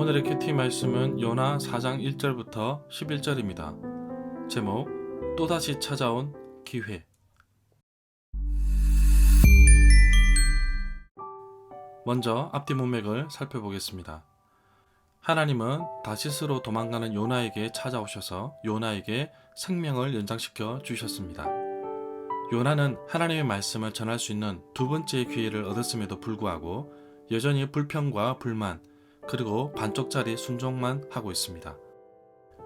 오늘의 큐티 말씀은 요나 4장 1절부터 11절입니다. 제목 또다시 찾아온 기회. 먼저 앞뒤 문맥을 살펴보겠습니다. 하나님은 다시스로 도망가는 요나에게 찾아오셔서 요나에게 생명을 연장시켜 주셨습니다. 요나는 하나님의 말씀을 전할 수 있는 두 번째 기회를 얻었음에도 불구하고 여전히 불평과 불만 그리고 반쪽짜리 순종만 하고 있습니다.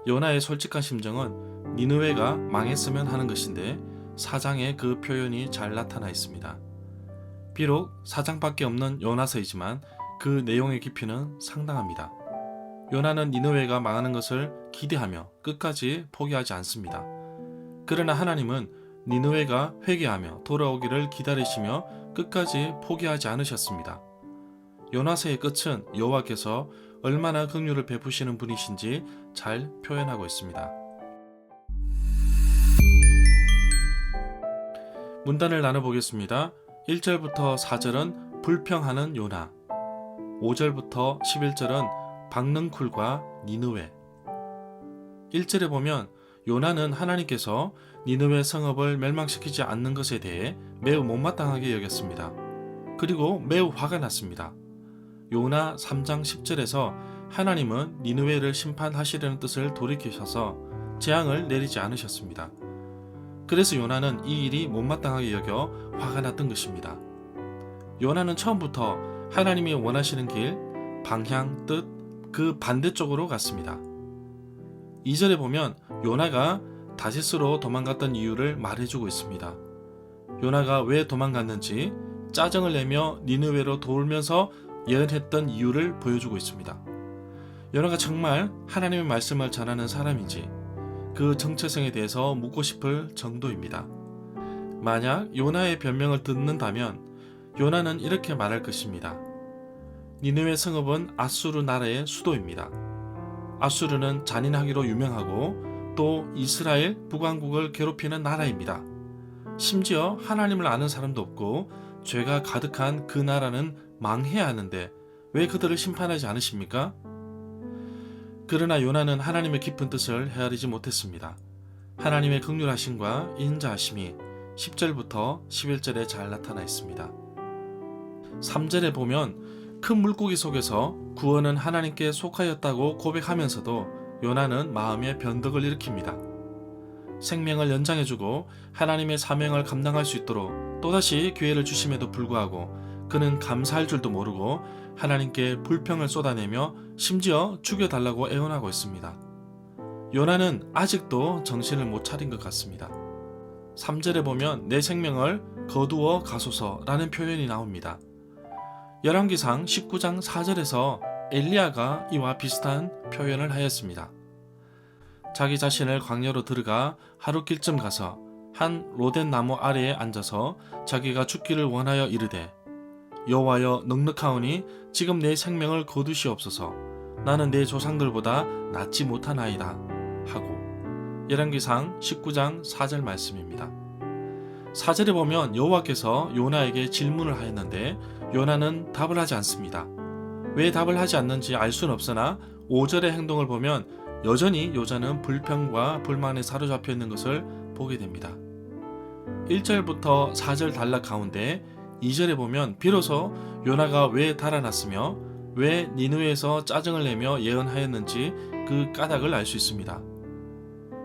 요나의 솔직한 심정은 니느웨가 망했으면 하는 것인데 4장에 그 표현이 잘 나타나 있습니다. 비록 4장밖에 없는 요나서이지만 그 내용의 깊이는 상당합니다. 요나는 니느웨가 망하는 것을 기대하며 끝까지 포기하지 않습니다. 그러나 하나님은 니느웨가 회개하며 돌아오기를 기다리시며 끝까지 포기하지 않으셨습니다. 요나서의 끝은 여호와께서 얼마나 긍휼을 베푸시는 분이신지 잘 표현하고 있습니다. 문단을 나눠보겠습니다. 1절부터 4절은 불평하는 요나, 5절부터 11절은 박능쿨과 니느웨. 1절에 보면 요나는 하나님께서 니느웨 성읍을 멸망시키지 않는 것에 대해 매우 못마땅하게 여겼습니다. 그리고 매우 화가 났습니다. 요나 3장 10절에서 하나님은 니느웨를 심판하시려는 뜻을 돌이키셔서 재앙을 내리지 않으셨습니다. 그래서 요나는 이 일이 못마땅하게 여겨 화가 났던 것입니다. 요나는 처음부터 하나님이 원하시는 길, 방향, 뜻, 그 반대쪽으로 갔습니다. 2절에 보면 요나가 다시스로 도망갔던 이유를 말해주고 있습니다. 요나가 왜 도망갔는지 짜증을 내며 니느웨로 돌면서 예언했던 이유를 보여주고 있습니다. 요나가 정말 하나님의 말씀을 전하는 사람인지 그 정체성에 대해서 묻고 싶을 정도입니다. 만약 요나의 변명을 듣는다면 요나는 이렇게 말할 것입니다. 니느웨 성읍은 아수르 나라의 수도입니다. 아수르는 잔인하기로 유명하고 또 이스라엘 북왕국을 괴롭히는 나라입니다. 심지어 하나님을 아는 사람도 없고 죄가 가득한 그 나라는 망해야 하는데 왜 그들을 심판하지 않으십니까? 그러나 요나는 하나님의 깊은 뜻을 헤아리지 못했습니다. 하나님의 긍휼하심과 인자하심이 10절부터 11절에 잘 나타나 있습니다. 3절에 보면 큰 물고기 속에서 구원은 하나님께 속하였다고 고백하면서도 요나는 마음에 변덕을 일으킵니다. 생명을 연장해주고 하나님의 사명을 감당할 수 있도록 또다시 기회를 주심에도 불구하고 그는 감사할 줄도 모르고 하나님께 불평을 쏟아내며 심지어 죽여달라고 애원하고 있습니다. 요나는 아직도 정신을 못 차린 것 같습니다. 3절에 보면 내 생명을 거두어 가소서라는 표현이 나옵니다. 열왕기상 19장 4절에서 엘리야가 이와 비슷한 표현을 하였습니다. 자기 자신을 광야로 들어가 하룻길쯤 가서 한 로덴 나무 아래에 앉아서 자기가 죽기를 원하여 이르되 여호와여 넉넉하오니 지금 내 생명을 거두시옵소서. 나는 내 조상들보다 낫지 못하나이다 하고. 열왕기상 19장 4절 말씀입니다. 4절에 보면 여호와께서 요나에게 질문을 하였는데 요나는 답을 하지 않습니다. 왜 답을 하지 않는지 알 수는 없으나 5절의 행동을 보면 여전히 요나는 불평과 불만에 사로잡혀 있는 것을 보게 됩니다. 1절부터 4절 단락 가운데 2절에 보면 비로소 요나가 왜 달아났으며 왜 니느웨에서 짜증을 내며 예언하였는지 그 까닭을 알 수 있습니다.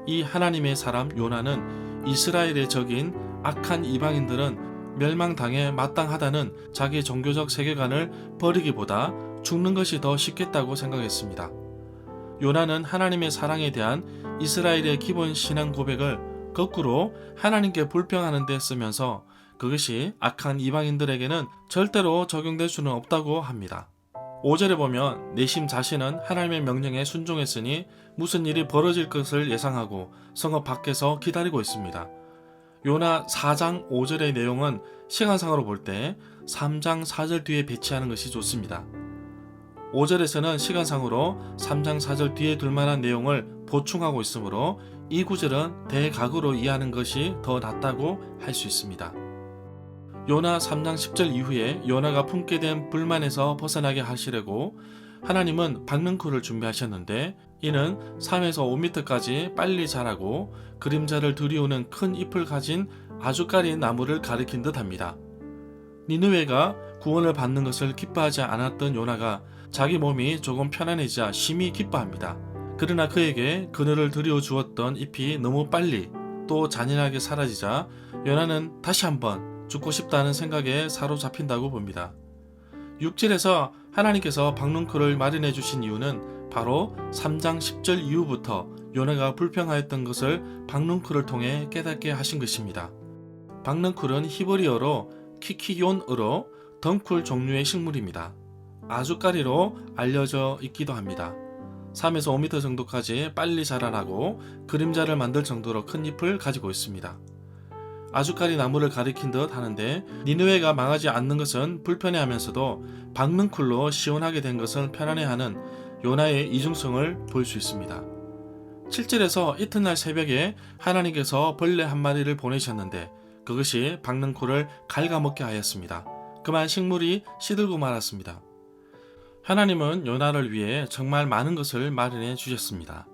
이 하나님의 사람 요나는 이스라엘의 적인 악한 이방인들은 멸망당해 마땅하다는 자기 종교적 세계관을 버리기보다 죽는 것이 더 쉽겠다고 생각했습니다. 요나는 하나님의 사랑에 대한 이스라엘의 기본 신앙 고백을 거꾸로 하나님께 불평하는 데 쓰면서 그것이 악한 이방인들에게는 절대로 적용될 수는 없다고 합니다. 5절에 보면 내심 자신은 하나님의 명령에 순종했으니 무슨 일이 벌어질 것을 예상하고 성읍 밖에서 기다리고 있습니다. 요나 4장 5절의 내용은 시간상으로 볼 때 3장 4절 뒤에 배치하는 것이 좋습니다. 5절에서는 시간상으로 3장 4절 뒤에 둘만한 내용을 보충하고 있으므로 이 구절은 대각으로 이해하는 것이 더 낫다고 할 수 있습니다. 요나 3장 10절 이후에 요나가 품게 된 불만에서 벗어나게 하시려고 하나님은 박능쿨을 준비하셨는데 이는 3에서 5m까지 빨리 자라고 그림자를 들이우는 큰 잎을 가진 아주까리 나무를 가리킨 듯합니다. 니느웨가 구원을 받는 것을 기뻐하지 않았던 요나가 자기 몸이 조금 편안해지자 심히 기뻐합니다. 그러나 그에게 그늘을 들이워 주었던 잎이 너무 빨리 또 잔인하게 사라지자 요나는 다시 한번 죽고 싶다는 생각에 사로잡힌다고 봅니다. 6절에서 하나님께서 박능쿨을 마련해 주신 이유는 바로 3장 10절 이후부터 요나가 불평하였던 것을 박능쿨을 통해 깨닫게 하신 것입니다. 박능쿨은 히브리어로 키키욘으로 덩쿨 종류의 식물입니다. 아주까리로 알려져 있기도 합니다. 3에서 5m 정도까지 빨리 자라나고 그림자를 만들 정도로 큰 잎을 가지고 있습니다. 아주까리 나무를 가리킨 듯 하는데 니느웨가 망하지 않는 것은 불편해하면서도 박능쿨로 시원하게 된 것은 편안해하는 요나의 이중성을 볼 수 있습니다. 7절에서 이튿날 새벽에 하나님께서 벌레 한 마리를 보내셨는데 그것이 박능쿨을 갉아먹게 하였습니다. 그만 식물이 시들고 말았습니다. 하나님은 요나를 위해 정말 많은 것을 마련해 주셨습니다.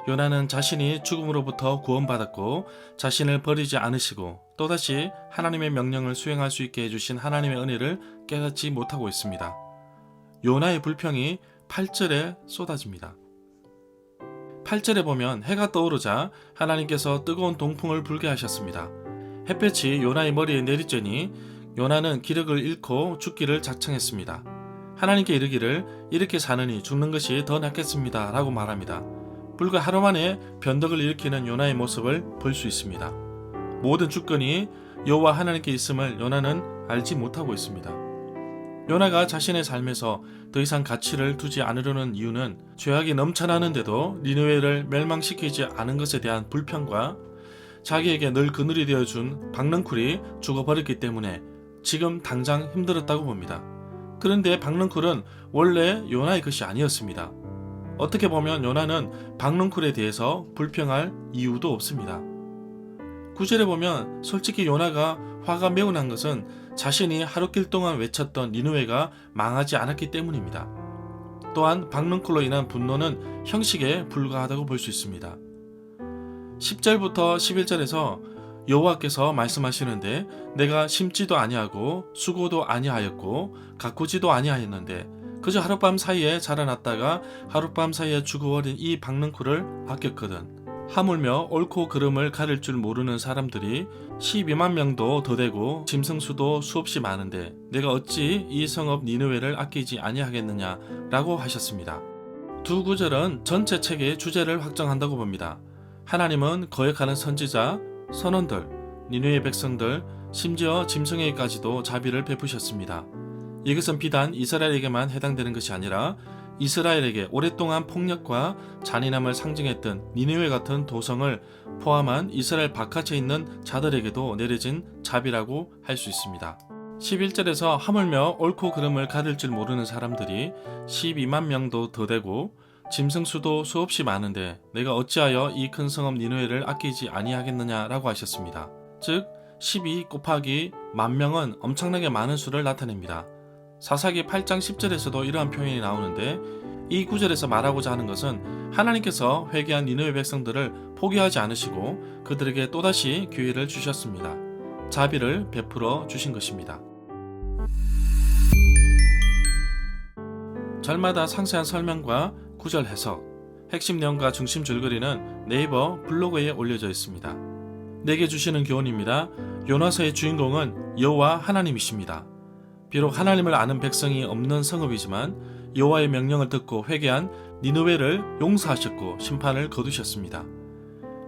요나는 자신이 죽음으로부터 구원받았고 자신을 버리지 않으시고 또다시 하나님의 명령을 수행할 수 있게 해주신 하나님의 은혜를 깨닫지 못하고 있습니다. 요나의 불평이 8절에 쏟아집니다. 8절에 보면 해가 떠오르자 하나님께서 뜨거운 동풍을 불게 하셨습니다. 햇볕이 요나의 머리에 내리쬐니 요나는 기력을 잃고 죽기를 작정했습니다. 하나님께 이르기를 이렇게 사느니 죽는 것이 더 낫겠습니다 라고 말합니다. 불과 하루 만에 변덕을 일으키는 요나의 모습을 볼 수 있습니다. 모든 주권이 여호와 하나님께 있음을 요나는 알지 못하고 있습니다. 요나가 자신의 삶에서 더 이상 가치를 두지 않으려는 이유는 죄악이 넘쳐나는데도 니느웨를 멸망시키지 않은 것에 대한 불평과 자기에게 늘 그늘이 되어준 박능쿨이 죽어버렸기 때문에 지금 당장 힘들었다고 봅니다. 그런데 박능쿨은 원래 요나의 것이 아니었습니다. 어떻게 보면 요나는 박능쿨에 대해서 불평할 이유도 없습니다. 9절에 보면 솔직히 요나가 화가 매우 난 것은 자신이 하룻길 동안 외쳤던 니느웨가 망하지 않았기 때문입니다. 또한 박능쿨로 인한 분노는 형식에 불과하다고 볼 수 있습니다. 10절부터 11절에서 여호와께서 말씀하시는데 내가 심지도 아니하고 수고도 아니하였고 가꾸지도 아니하였는데 그저 하룻밤 사이에 자라났다가 하룻밤 사이에 죽어버린 이 박능쿨을 아꼈거든. 하물며 옳고 그름을 가릴 줄 모르는 사람들이 12만 명도 더 되고 짐승수도 수없이 많은데 내가 어찌 이 성읍 니느웨를 아끼지 아니하겠느냐 라고 하셨습니다. 두 구절은 전체 책의 주제를 확정한다고 봅니다. 하나님은 거역하는 선지자, 선원들, 니느웨 백성들, 심지어 짐승에게까지도 자비를 베푸셨습니다. 이것은 비단 이스라엘에게만 해당되는 것이 아니라 이스라엘에게 오랫동안 폭력과 잔인함을 상징했던 니느웨 같은 도성을 포함한 이스라엘 바깥에 있는 자들에게도 내려진 자비라고 할 수 있습니다. 11절에서 하물며 옳고 그름을 가릴 줄 모르는 사람들이 12만 명도 더 되고 짐승수도 수없이 많은데 내가 어찌하여 이 큰 성읍 니느웨를 아끼지 아니하겠느냐라고 하셨습니다. 즉 12 곱하기 10,000명은 엄청나게 많은 수를 나타냅니다. 사사기 8장 10절에서도 이러한 표현이 나오는데 이 구절에서 말하고자 하는 것은 하나님께서 회개한 니느웨 백성들을 포기하지 않으시고 그들에게 또다시 기회를 주셨습니다. 자비를 베풀어 주신 것입니다. 절마다 상세한 설명과 구절 해석, 핵심 내용과 중심 줄거리는 네이버 블로그에 올려져 있습니다. 내게 주시는 교훈입니다. 요나서의 주인공은 여호와 하나님이십니다. 비록 하나님을 아는 백성이 없는 성읍이지만 여호와의 명령을 듣고 회개한 니느웨를 용서하셨고 심판을 거두셨습니다.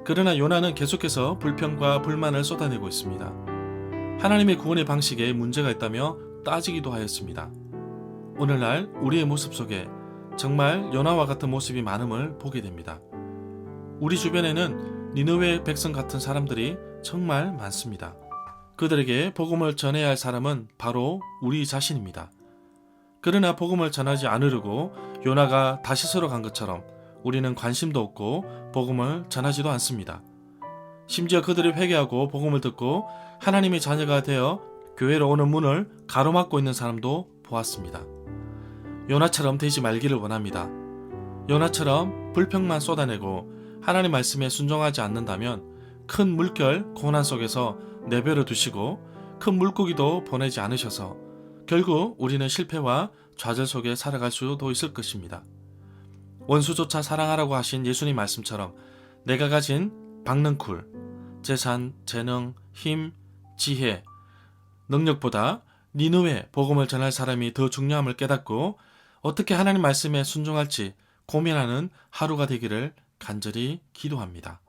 그러나 요나는 계속해서 불평과 불만을 쏟아내고 있습니다. 하나님의 구원의 방식에 문제가 있다며 따지기도 하였습니다. 오늘날 우리의 모습 속에 정말 요나와 같은 모습이 많음을 보게 됩니다. 우리 주변에는 니느웨 백성 같은 사람들이 정말 많습니다. 그들에게 복음을 전해야 할 사람은 바로 우리 자신입니다. 그러나 복음을 전하지 않으려고 요나가 다시스로 간 것처럼 우리는 관심도 없고 복음을 전하지도 않습니다. 심지어 그들이 회개하고 복음을 듣고 하나님의 자녀가 되어 교회로 오는 문을 가로막고 있는 사람도 보았습니다. 요나처럼 되지 말기를 원합니다. 요나처럼 불평만 쏟아내고 하나님 말씀에 순종하지 않는다면 큰 물결 고난 속에서 내버려 두시고 큰 물고기도 보내지 않으셔서 결국 우리는 실패와 좌절 속에 살아갈 수도 있을 것입니다. 원수조차 사랑하라고 하신 예수님 말씀처럼 내가 가진 박능쿨, 재산, 재능, 힘, 지혜, 능력보다 니느웨 복음을 전할 사람이 더 중요함을 깨닫고 어떻게 하나님 말씀에 순종할지 고민하는 하루가 되기를 간절히 기도합니다.